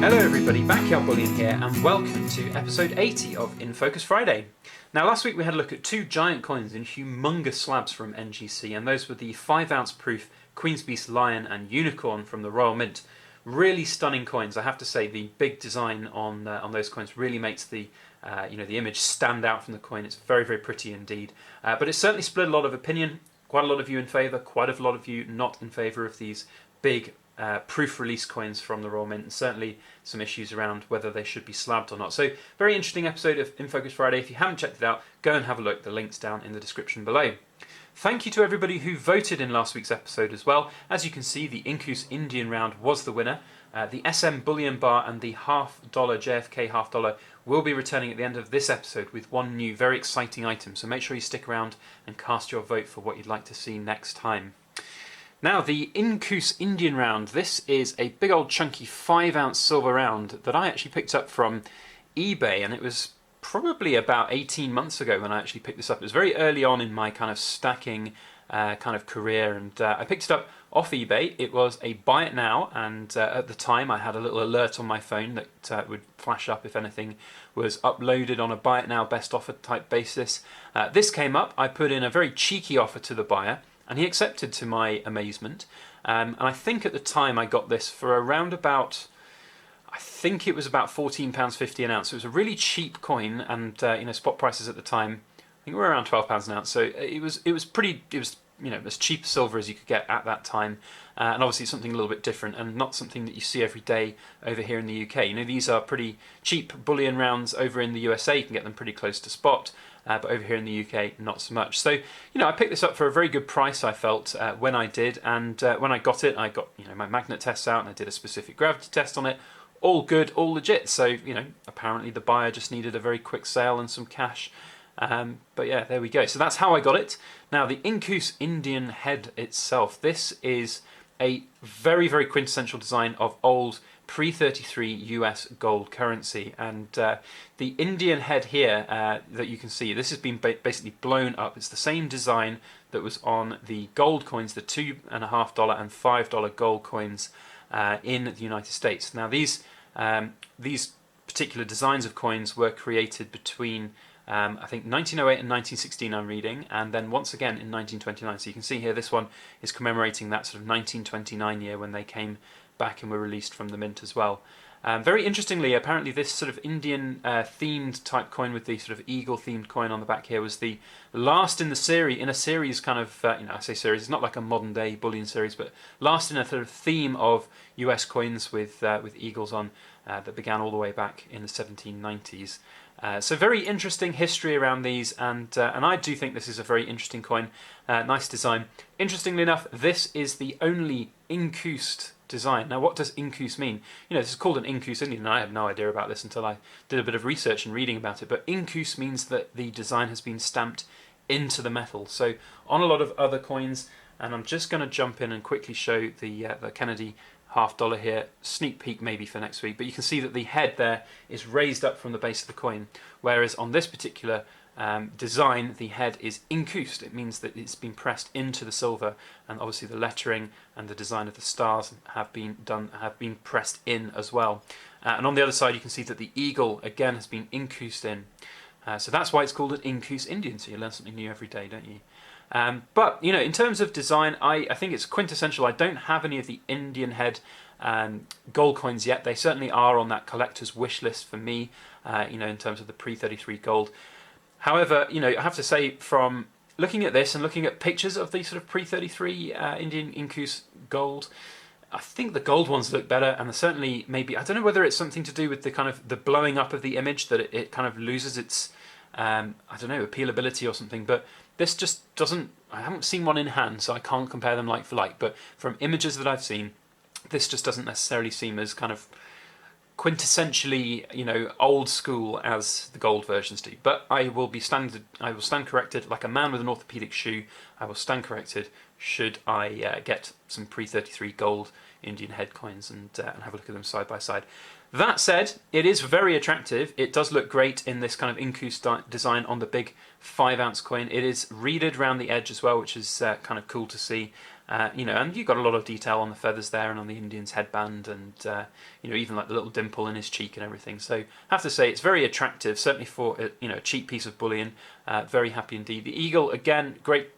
Hello everybody, Backyard Bullion here, and welcome to episode 80 of In Focus Friday. Now last week we had a look at two giant coins in humongous slabs from NGC, and those were the 5-ounce proof Queen's Beast Lion and Unicorn from the Royal Mint. Really stunning coins, I have to say. The big design on those coins really makes the the image stand out from the coin. It's very, very pretty indeed. But it certainly split a lot of opinion. Quite a lot of you in favour, quite a lot of you not in favour of these big proof release coins from the Royal Mint, and certainly some issues around whether they should be slabbed or not. So very interesting episode of In Focus Friday. If you haven't checked it out, go and have a look. The link's down in the description below. Thank you to everybody who voted in last week's episode as well. As you can see, the Incuse Indian round was the winner. The SM Bullion bar and the $1/2 JFK $1/2 will be returning at the end of this episode with one new very exciting item, so make sure you stick around and cast your vote for what you'd like to see next time. Now, the Incuse Indian round. This is a big old chunky 5-ounce silver round that I actually picked up from eBay, and it was probably about 18 months ago when I actually picked this up. It was very early on in my kind of stacking kind of career, and I picked it up off eBay. It was a buy it now, and at the time I had a little alert on my phone that would flash up if anything was uploaded on a buy it now best offer type basis. This came up. I put in a very cheeky offer to the buyer, and he accepted to my amazement. And I think at the time I got this for around about, I think it was about £14.50 an ounce. It was a really cheap coin, and spot prices at the time, I think were around £12 an ounce. So it was as cheap silver as you could get at that time, and obviously something a little bit different, and not something that you see every day over here in the UK. These are pretty cheap bullion rounds over in the USA. You can get them pretty close to spot. But over here in the UK, not so much. So, I picked this up for a very good price, I felt, when I did. And when I got it, I got my magnet tests out, and I did a specific gravity test on it. All good, all legit. So, apparently the buyer just needed a very quick sale and some cash. But yeah, there we go. So that's how I got it. Now, the Incuse Indian head itself. This is a very, very quintessential design of old pre-33 US gold currency, and the Indian head here that you can see, this has been basically blown up. It's the same design that was on the gold coins, the $2.50 and $5 gold coins in the United States. Now these particular designs of coins were created between I think 1908 and 1916 I'm reading, and then once again in 1929. So you can see here this one is commemorating that sort of 1929 year when they came back and were released from the mint as well. Very interestingly, apparently this sort of Indian themed type coin with the sort of eagle themed coin on the back here was the last in the series, in a series kind of, I say series, it's not like a modern day bullion series, but last in a sort of theme of US coins with eagles on that began all the way back in the 1790s. So very interesting history around these, and I do think this is a very interesting coin. Nice design. Interestingly enough, this is the only incused design. Now, what does incuse mean? This is called an Incuse Indian, and I had no idea about this until I did a bit of research and reading about it. But incuse means that the design has been stamped into the metal. So on a lot of other coins, and I'm just going to jump in and quickly show the Kennedy $1/2 here, sneak peek maybe for next week, but you can see that the head there is raised up from the base of the coin, whereas on this particular design the head is incused. It means that it's been pressed into the silver, and obviously the lettering and the design of the stars have been pressed in as well. And on the other side you can see that the eagle again has been incused in. So that's why it's called an Incuse Indian. So you learn something new every day, don't you? But in terms of design, I think it's quintessential. I don't have any of the Indian head gold coins yet. They certainly are on that collector's wish list for me, in terms of the pre-33 gold. However, I have to say, from looking at this and looking at pictures of the sort of pre-33 Indian Incuse gold, I think the gold ones look better, and certainly maybe, I don't know whether it's something to do with the kind of the blowing up of the image, that it kind of loses its appealability or something, but this just doesn't, I haven't seen one in hand, so I can't compare them like for like, but from images that I've seen, this just doesn't necessarily seem as kind of quintessentially, old school as the gold versions do. But I will stand corrected like a man with an orthopedic shoe. I will stand corrected should I get some pre-33 gold Indian head coins and have a look at them side by side. That said, it is very attractive. It does look great in this kind of Incuse design on the big 5-ounce coin. It is reeded around the edge as well, which is kind of cool to see. And you've got a lot of detail on the feathers there and on the Indian's headband, and even like the little dimple in his cheek and everything. So I have to say it's very attractive, certainly for a cheap piece of bullion. Very happy indeed. The eagle, again, great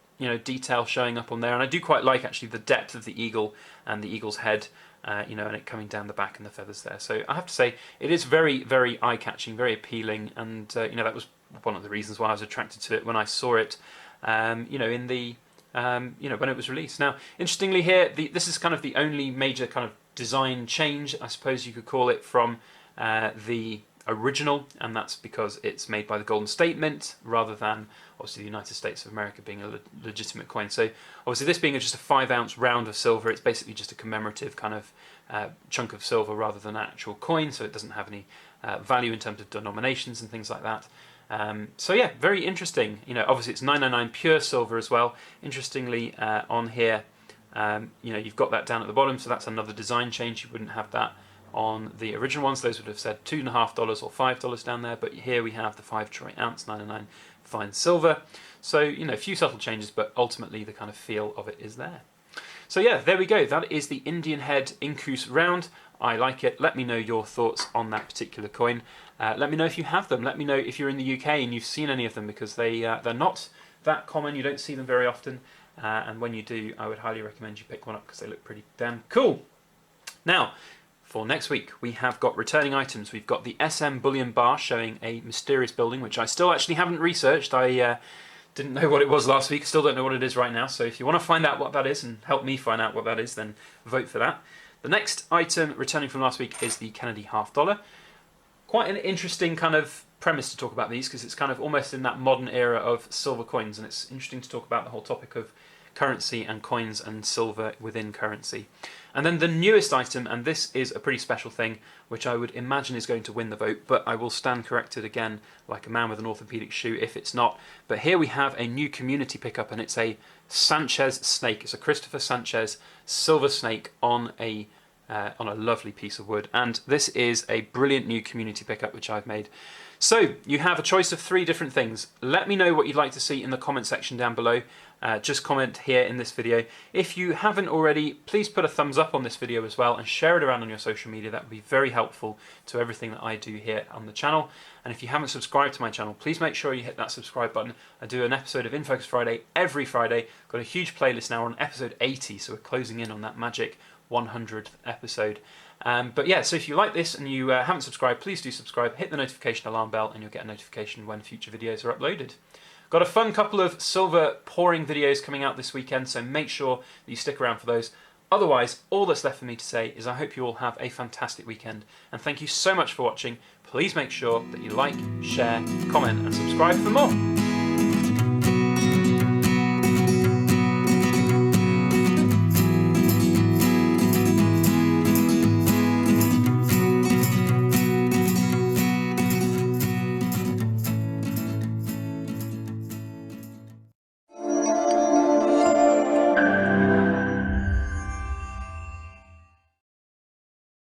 detail showing up on there, and I do quite like actually the depth of the eagle and the eagle's head. And it coming down the back and the feathers there. So I have to say it is very, very eye-catching, very appealing, and that was one of the reasons why I was attracted to it when I saw it. In the when it was released. Now, interestingly here, this is kind of the only major kind of design change, I suppose you could call it, from the original, and that's because it's made by the Golden State Mint rather than obviously the United States of America being a legitimate coin. So obviously this being just a 5-ounce round of silver, it's basically just a commemorative kind of chunk of silver rather than an actual coin, so it doesn't have any value in terms of denominations and things like that. So yeah, very interesting. Obviously it's 999 pure silver as well. Interestingly, on here, you've got that down at the bottom, so that's another design change. You wouldn't have that on the original ones. Those would have said $2.50 or $5 down there, but here we have the 5 troy ounce 999 fine silver. So a few subtle changes, but ultimately the kind of feel of it is there. So yeah, there we go. That is the Indian head Incuse round. I like it. Let me know your thoughts on that particular coin. Let me know if you have them. Let me know if you're in the UK and you've seen any of them, because they're not that common. You don't see them very often, and when you do, I would highly recommend you pick one up because they look pretty damn cool. Now, for next week, we have got returning items. We've got the SM Bullion bar showing a mysterious building, which I still actually haven't researched. I didn't know what it was last week. Still don't know what it is right now. So if you want to find out what that is and help me find out what that is, then vote for that. The next item returning from last week is the Kennedy $half. Quite an interesting kind of premise to talk about these, because it's kind of almost in that modern era of silver coins, and it's interesting to talk about the whole topic of currency and coins and silver within currency. And then the newest item, and this is a pretty special thing, which I would imagine is going to win the vote, but I will stand corrected again like a man with an orthopedic shoe if it's not. But here we have a new community pickup, and it's a Sanchez snake. It's a Christopher Sanchez silver snake on a lovely piece of wood, and this is a brilliant new community pickup which I've made. So you have a choice of 3 different things. Let me know what you'd like to see in the comment section down below. Just comment here in this video. If you haven't already, please put a thumbs up on this video as well and share it around on your social media. That would be very helpful to everything that I do here on the channel. And if you haven't subscribed to my channel, please make sure you hit that subscribe button. I do an episode of In Focus Friday every Friday. Got a huge playlist now on episode 80, so we're closing in on that magic 100th episode. But yeah, so if you like this and you haven't subscribed, please do subscribe, hit the notification alarm bell, and you'll get a notification when future videos are uploaded. Got a fun couple of silver pouring videos coming out this weekend, so make sure that you stick around for those. Otherwise, all that's left for me to say is I hope you all have a fantastic weekend, and thank you so much for watching. Please make sure that you like, share, comment and subscribe for more.